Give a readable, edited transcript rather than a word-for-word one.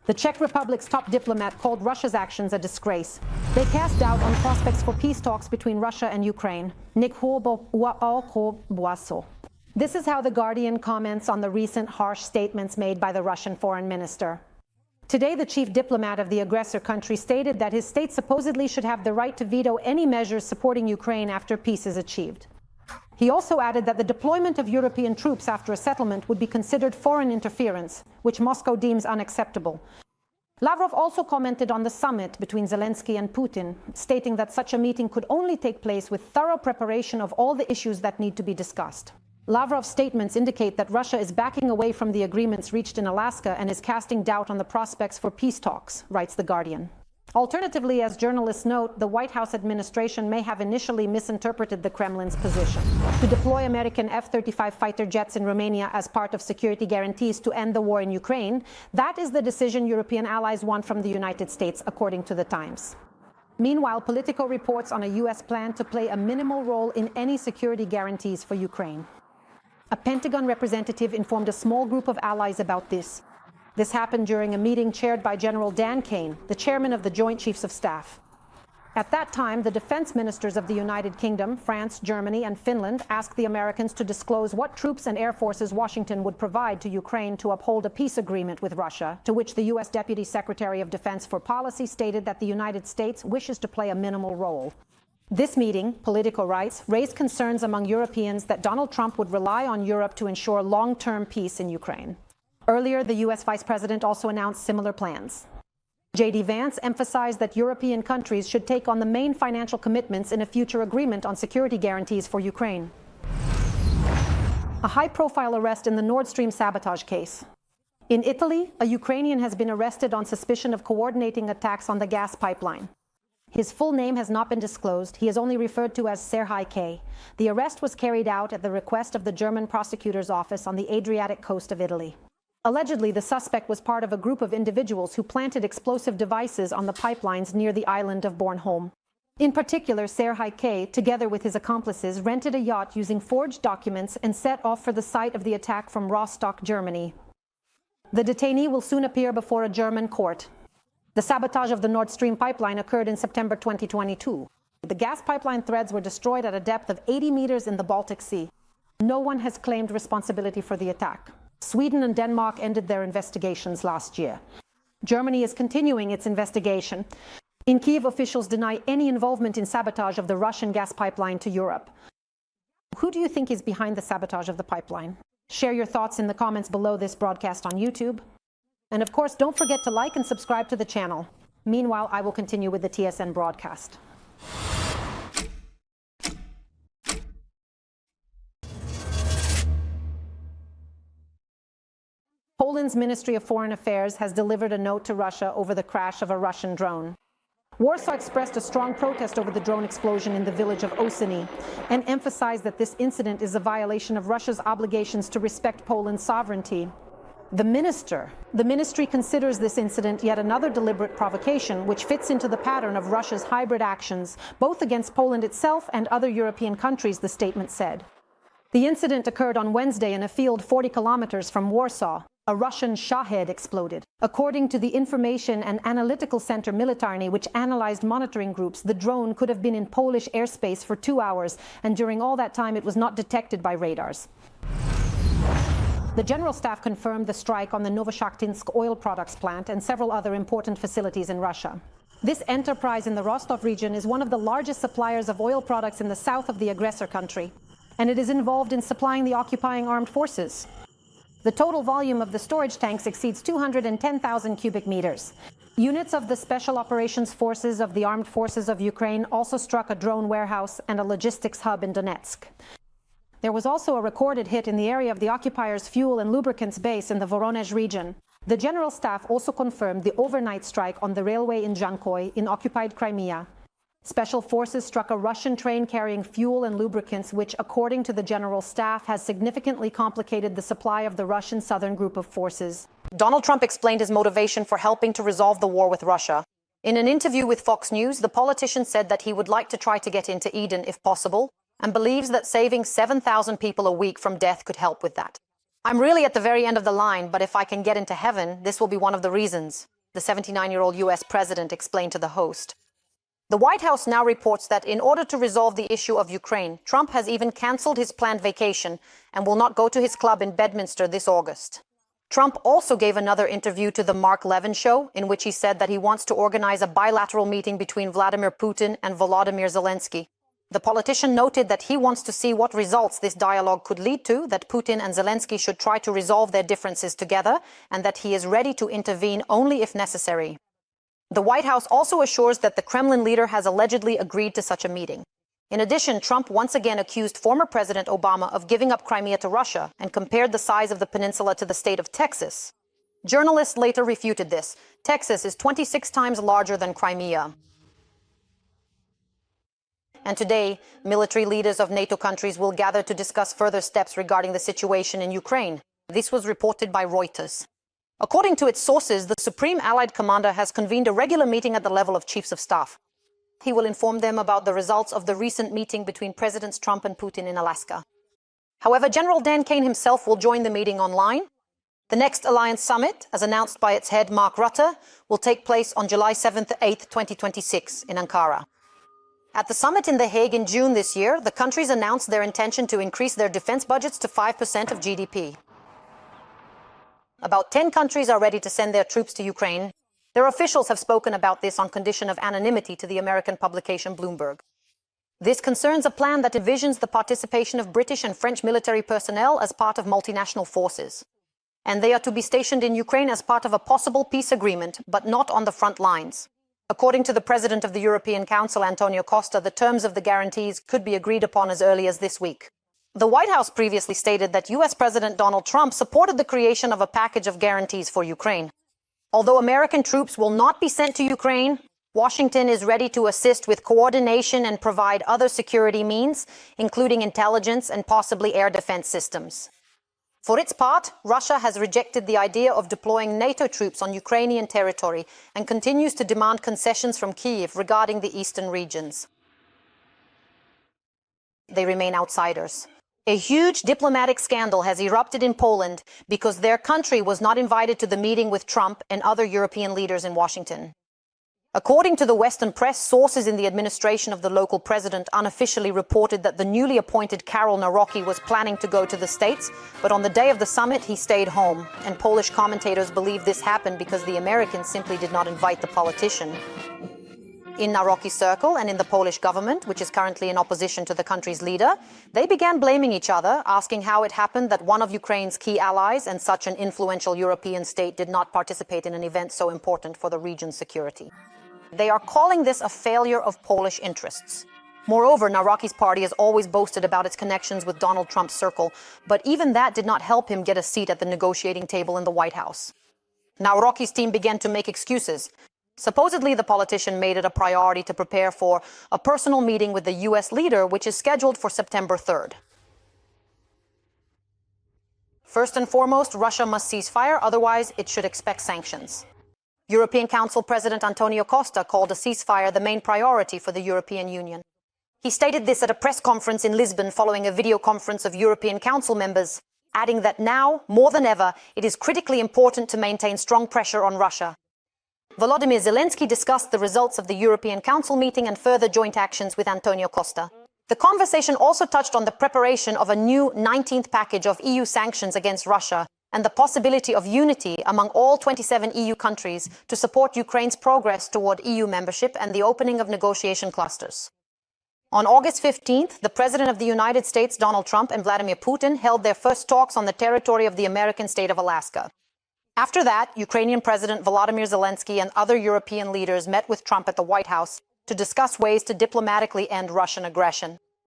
The Czech Republic's top diplomat called Russia's actions a disgrace. They cast doubt on prospects for peace talks between Russia and Ukraine. This is how The Guardian comments on the recent harsh statements made by the Russian foreign minister. Today, the chief diplomat of the aggressor country stated that his state supposedly should have the right to veto any measures supporting Ukraine after peace is achieved. He also added that the deployment of European troops after a settlement would be considered foreign interference, which Moscow deems unacceptable. Lavrov also commented on the summit between Zelensky and Putin, stating that such a meeting could only take place with thorough preparation of all the issues that need to be discussed. Lavrov's statements indicate that Russia is backing away from the agreements reached in Alaska and is casting doubt on the prospects for peace talks, writes The Guardian. Alternatively, as journalists note, the White House administration may have initially misinterpreted the Kremlin's position. To deploy American F-35 fighter jets in Romania as part of security guarantees to end the war in Ukraine, that is the decision European allies want from the United States, according to The Times. Meanwhile, Politico reports on a U.S. plan to play a minimal role in any security guarantees for Ukraine. A Pentagon representative informed a small group of allies about this. This happened during a meeting chaired by General Dan Kane, the chairman of the Joint Chiefs of Staff. At that time, the defense ministers of the United Kingdom, France, Germany, and Finland asked the Americans to disclose what troops and air forces Washington would provide to Ukraine to uphold a peace agreement with Russia, to which the U.S. Deputy Secretary of Defense for Policy stated that the United States wishes to play a minimal role. This meeting, Politico writes, raised concerns among Europeans that Donald Trump would rely on Europe to ensure long-term peace in Ukraine. Earlier, the U.S. Vice President also announced similar plans. J.D. Vance emphasized that European countries should take on the main financial commitments in a future agreement on security guarantees for Ukraine. A high-profile arrest in the Nord Stream sabotage case. In Italy, a Ukrainian has been arrested on suspicion of coordinating attacks on the gas pipeline. His full name has not been disclosed. He is only referred to as Serhii K. The arrest was carried out at the request of the German prosecutor's office on the Adriatic coast of Italy. Allegedly, the suspect was part of a group of individuals who planted explosive devices on the pipelines near the island of Bornholm. In particular, Serhii K, together with his accomplices, rented a yacht using forged documents and set off for the site of the attack from Rostock, Germany. The detainee will soon appear before a German court. The sabotage of the Nord Stream pipeline occurred in September 2022. The gas pipeline threads were destroyed at a depth of 80 meters in the Baltic Sea. No one has claimed responsibility for the attack. Sweden and Denmark ended their investigations last year. Germany is continuing its investigation. In Kiev, officials deny any involvement in sabotage of the Russian gas pipeline to Europe. Who do you think is behind the sabotage of the pipeline? Share your thoughts in the comments below this broadcast on YouTube. And of course, don't forget to like and subscribe to the channel. Meanwhile, I will continue with the TSN broadcast. Poland's Ministry of Foreign Affairs has delivered a note to Russia over the crash of a Russian drone. Warsaw expressed a strong protest over the drone explosion in the village of Osyny and emphasized that this incident is a violation of Russia's obligations to respect Poland's sovereignty. The ministry considers this incident yet another deliberate provocation which fits into the pattern of Russia's hybrid actions, both against Poland itself and other European countries, the statement said. The incident occurred on Wednesday in a field 40 kilometers from Warsaw. A Russian Shahed exploded. According to the Information and Analytical Center Militarny, which analyzed monitoring groups, the drone could have been in Polish airspace for 2 hours, and during all that time it was not detected by radars. The General Staff confirmed the strike on the Novoshakhtinsk oil products plant and several other important facilities in Russia. This enterprise in the Rostov region is one of the largest suppliers of oil products in the south of the aggressor country, and it is involved in supplying the occupying armed forces. The total volume of the storage tanks exceeds 210,000 cubic meters. Units of the Special Operations Forces of the Armed Forces of Ukraine also struck a drone warehouse and a logistics hub in Donetsk. There was also a recorded hit in the area of the occupiers' fuel and lubricants base in the Voronezh region. The General Staff also confirmed the overnight strike on the railway in Jankoy in occupied Crimea. Special forces struck a Russian train carrying fuel and lubricants, which, according to the General Staff, has significantly complicated the supply of the Russian southern group of forces. Donald Trump explained his motivation for helping to resolve the war with Russia. In an interview with Fox News, the politician said that he would like to try to get into Eden if possible, and believes that saving 7,000 people a week from death could help with that. "I'm really at the very end of the line, but if I can get into heaven, this will be one of the reasons," the 79-year-old U.S. president explained to the host. The White House now reports that in order to resolve the issue of Ukraine, Trump has even cancelled his planned vacation and will not go to his club in Bedminster this August. Trump also gave another interview to the Mark Levin show, in which he said that he wants to organize a bilateral meeting between Vladimir Putin and Volodymyr Zelensky. The politician noted that he wants to see what results this dialogue could lead to, that Putin and Zelensky should try to resolve their differences together, and that he is ready to intervene only if necessary. The White House also assures that the Kremlin leader has allegedly agreed to such a meeting. In addition, Trump once again accused former President Obama of giving up Crimea to Russia and compared the size of the peninsula to the state of Texas. Journalists later refuted this. Texas is 26 times larger than Crimea. And today, military leaders of NATO countries will gather to discuss further steps regarding the situation in Ukraine. This was reported by Reuters. According to its sources, the Supreme Allied Commander has convened a regular meeting at the level of chiefs of staff. He will inform them about the results of the recent meeting between Presidents Trump and Putin in Alaska. However, General Dan Kane himself will join the meeting online. The next alliance summit, as announced by its head Mark Rutte, will take place on July 7th-8th, 2026 in Ankara. At the summit in The Hague in June this year, the countries announced their intention to increase their defense budgets to 5% of GDP. About 10 countries are ready to send their troops to Ukraine. Their officials have spoken about this on condition of anonymity to the American publication Bloomberg. This concerns a plan that envisions the participation of British and French military personnel as part of multinational forces. And they are to be stationed in Ukraine as part of a possible peace agreement, but not on the front lines. According to the President of the European Council, Antonio Costa, the terms of the guarantees could be agreed upon as early as this week. The White House previously stated that U.S. President Donald Trump supported the creation of a package of guarantees for Ukraine. Although American troops will not be sent to Ukraine, Washington is ready to assist with coordination and provide other security means, including intelligence and possibly air defense systems. For its part, Russia has rejected the idea of deploying NATO troops on Ukrainian territory and continues to demand concessions from Kyiv regarding the eastern regions. They remain outsiders. A huge diplomatic scandal has erupted in Poland because their country was not invited to the meeting with Trump and other European leaders in Washington. According to the Western press, sources in the administration of the local president unofficially reported that the newly appointed Karol Nawrocki was planning to go to the States, but on the day of the summit he stayed home, and Polish commentators believe this happened because the Americans simply did not invite the politician. In Nawrocki's circle and in the Polish government, which is currently in opposition to the country's leader, they began blaming each other, asking how it happened that one of Ukraine's key allies and such an influential European state did not participate in an event so important for the region's security. They are calling this a failure of Polish interests. Moreover, Nawrocki's party has always boasted about its connections with Donald Trump's circle, but even that did not help him get a seat at the negotiating table in the White House. Nawrocki's team began to make excuses. Supposedly, the politician made it a priority to prepare for a personal meeting with the U.S. leader, which is scheduled for September 3rd. First and foremost, Russia must cease fire, otherwise it should expect sanctions. European Council President Antonio Costa called a ceasefire the main priority for the European Union. He stated this at a press conference in Lisbon following a video conference of European Council members, adding that now, more than ever, it is critically important to maintain strong pressure on Russia. Volodymyr Zelensky discussed the results of the European Council meeting and further joint actions with Antonio Costa. The conversation also touched on the preparation of a new 19th package of EU sanctions against Russia and the possibility of unity among all 27 EU countries to support Ukraine's progress toward EU membership and the opening of negotiation clusters. On August 15th, the President of the United States, Donald Trump, and Vladimir Putin held their first talks on the territory of the American state of Alaska. After that, Ukrainian President Volodymyr Zelensky and other European leaders met with Trump at the White House to discuss ways to diplomatically end Russian aggression.